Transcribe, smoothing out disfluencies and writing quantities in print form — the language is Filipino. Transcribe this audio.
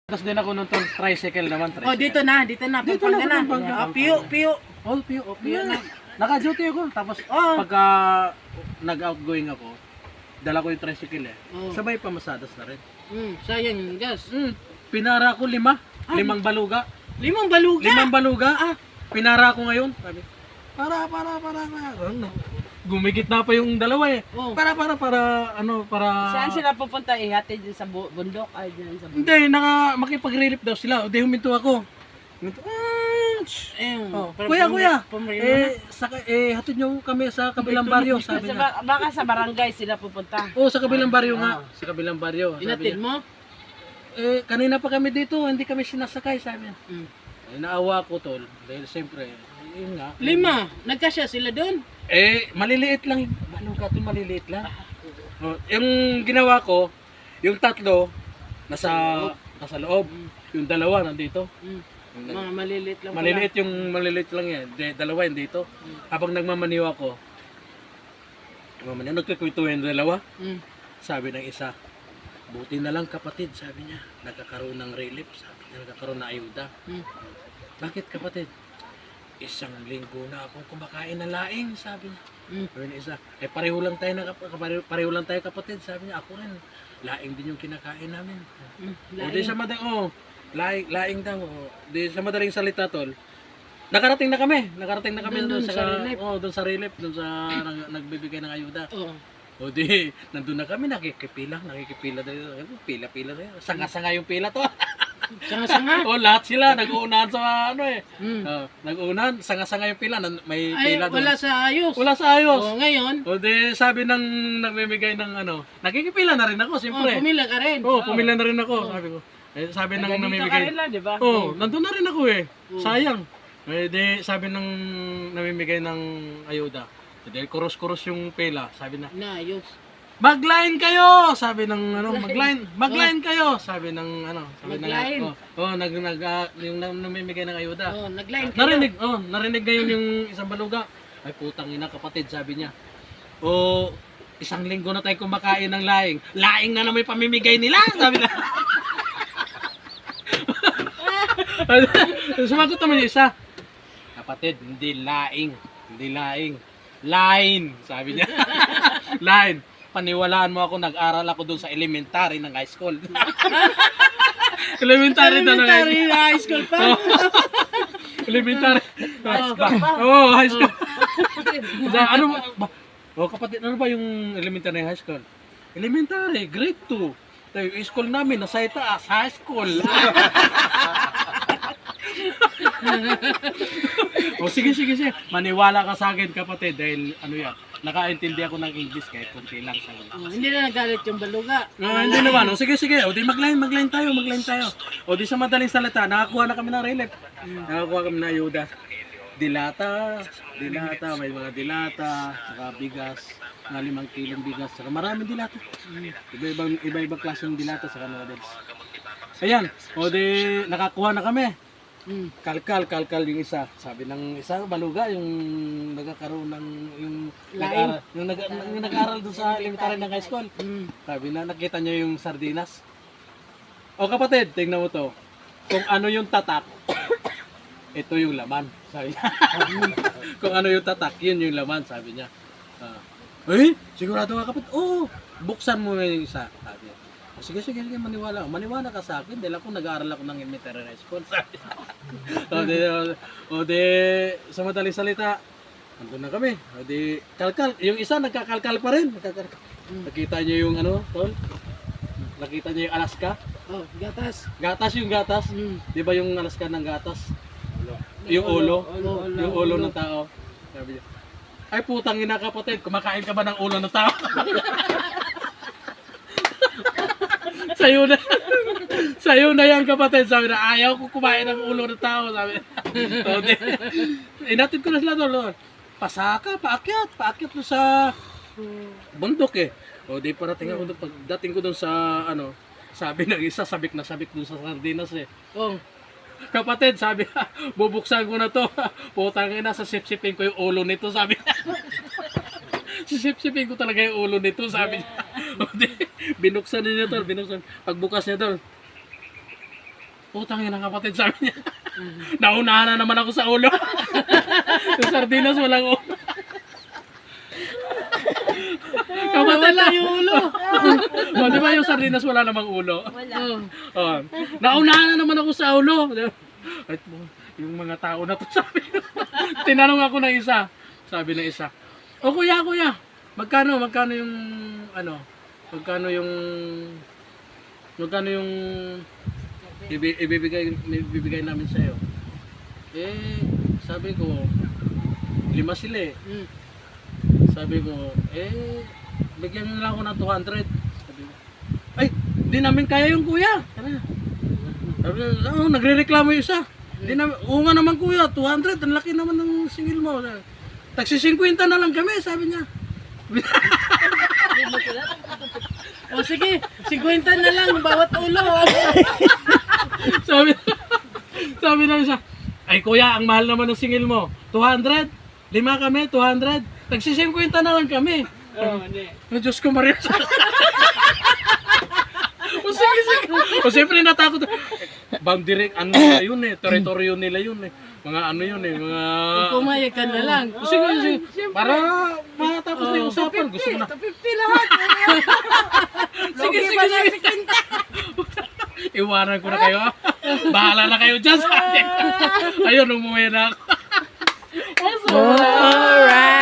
Tapos din ako nung tricycle naman. Oh, dito na, Pampanga na. Ah, Piyo. Oh, piyo na. Naka-duty ako. Tapos pagka nag-outgoing ako, dala ko yung tricycle eh. Sabay pamasadas na rin. Sayang yung gas. Pinara ko 5. 5 baluga. 5 baluga? 5 baluga. Pinara ko ngayon. Sabi, para. Gumigit na pa yung dalawa eh. Para, Saan sila pupunta? Ihatid sa bundok? Ay, dyan sa bundok. Hindi, makipag-relief daw sila. O di huminto ako. Huminto, kuya. Hatid nyo kami sa kabilang baryo, sabi niya. Baka sa barangay sila pupunta. Oo, sa kabilang baryo nga. Sa kabilang baryo. Inatid mo? Kanina pa kami dito, hindi kami sinasakay, sabi niya. Naawa ko tol, dahil siyempre, yun nga. 5. Nagkasya sila doon? Maliliit lang. Baluga to, maliliit lang. Yung ginawa ko, yung 3, nasa loob. Yung 2, nandito. Mga maliliit lang Maliliit lang yan. 2 yan dito. Habang nagmamaniwa ko, nagkikwentuhan yung 2. Sabi ng isa, buti na lang kapatid, sabi niya, nagkakaroon ng relief, sabi niya, nagkakaroon ng ayuda. Bakit kapatid? 1 linggo na akong kumakain ng laing, sabi niya. Sabi ng isa, pareho lang tayo kapatid, sabi niya, ako rin, laing din yung kinakain namin. O di sa laing daw. Di sa madaling salita tol. Nakarating na kami doon sa relief. Doon sa relief, doon sa nagbibigay ng ayuda. O di, nandun na kami, nakikipila dito. Pila dito. Sanga-sanga yung pila to. Sanga-sanga? Lahat sila, nag-uunahan sa nag-uunahan, sanga-sanga yung pila. May pila doon. Wala sa ayos. O Ngayon? di, sabi ng nagbibigay ng nakikipila na rin ako, siyempre. Pumila ka rin. Pumila na rin ako, sabi ko. Sabi ng namimigay. Diba? Nandun na rin ako eh. Sayang. Sabi ng namimigay ng ayuda. Dahil kuros-kuros yung pela, sabi na. Naayos. Mag-line kayo, sabi ng mag-line kayo, sabi ng Mag-line? yung namimigay ng ayuda. Nag-line kayo. Narinig ngayon yung isang baluga. Ay putang ina kapatid, sabi niya. 1 linggo na tayo kumakain ng laing. Laing na naman yung pamimigay nila, sabi na. Sumagot naman yung isa. Kapatid, hindi laing. Line, sabi niya. Line. Paniwalaan mo ako, nag-aral ako doon sa elementary ng high school. Elementary na high school pa. Elementary. High school. Kapatid, ano ba yung elementary high school? Elementary, grade 2. Yung school namin, nasa itaas, high school. Sige. Maniwala ka sa akin kapatid dahil nakaintindi ako ng English kahit konti lang sa Hindi na nagalit yung baluga. Hindi naman. Sige. O di mag-line tayo. O di sa madaling salita, nakakuha na kami ng relief. Nakakuha kami ng ayuda. Dilata, may mga dilata, saka bigas, mga 5 kilong bigas, saka maraming dilata. Iba-ibang klaseng dilata saka noodles. Ayan, o di nakakuha na kami. Kalkal yung isa. Sabi ng isa, baluga, yung nagkakaroon ng yung nag-aral doon sa elementary ng high school. Sabi na, nakita niya yung sardinas. O kapatid, tingnan mo to. Kung ano yung tatak, ito yung laman. Sabi niya. Kung ano yung tatak, yun yung laman, sabi niya. Sigurado ka kapatid? Buksan mo yung isa. Sabi niya. Sige, maniwala. Maniwala ka sa akin dahil ako nag-aaral ako ng elementary high school. O di, sa madaling salita, nandun na kami. O di, kalkal. Yung isa, nagkakalkal pa rin. Nakita niyo yung tol? Nakita niyo yung Alaska? Gatas. Gatas. Di ba yung Alaska ng gatas? Yung ulo. Yung ulo ng tao. Sabi niya, ay putang ina kapatid, kumakain ka ba ng ulo ng tao? Sa'yo na yan kapatid, sabi na ayaw ko kumain ng ulo ng tao, sabi. Inatid ko na sila doon. Pasaka, paakyat doon sa bundok eh. O di parating ako doon, pagdating ko doon sa sabi ng isa, sabik na sabik doon sa sardinas eh. Kapatid, sabi, bubuksan ko na to. Putang ina, sa sip-sipin ko yung ulo nito, sabi. Sisip-sipin ko talaga yung ulo nito, sabi niya. Binuksan niya tol, Pagbukas niya tol, Utang yun ang kapatid, sabi niya. Naunahan na naman ako sa ulo. Yung sardinas walang ulo. Kapatid lang yung ulo. O, di ba yung sardinas wala namang ulo? Wala. Oh, naunahan na naman ako sa ulo. At yung mga tao na to, sabi. Tinanong ako ng isa. Sabi ng isa, "O kuya, magkano yung, magkano yung ibibigay namin sa'yo?" Eh, sabi ko, 5 sila eh. Sabi ko, bigyan mo lang ako ng 200. Sabi ko, "Ay, di namin kaya yung kuya." Sabi ko, nagre-reklamo yung isa. Di namin, oo nga naman kuya, 200, ang laki naman ng singil mo. Tagsi 50 na lang kami, sabi niya. O sige, 50 na lang bawat ulo. sabi, sabi na siya, "Ay kuya, ang mahal naman ng singil mo. 200? 5 kami, 200. Tagsi 50 na lang kami." Hindi. Oh, Diyos ko Maria. O sige. O siyempre natakot. Boundary, ano nila yun eh. Teritoryo nila yun eh. Mga ano yun eh. Mga... Pumayag ka na lang. O sige. Para matapos na yung usapan. Gusto mo na. 50 lahat. Sige. Iwanan ko na kayo. Bahala na kayo dyan sa akin. Ayun, umuwi na ako. Alright.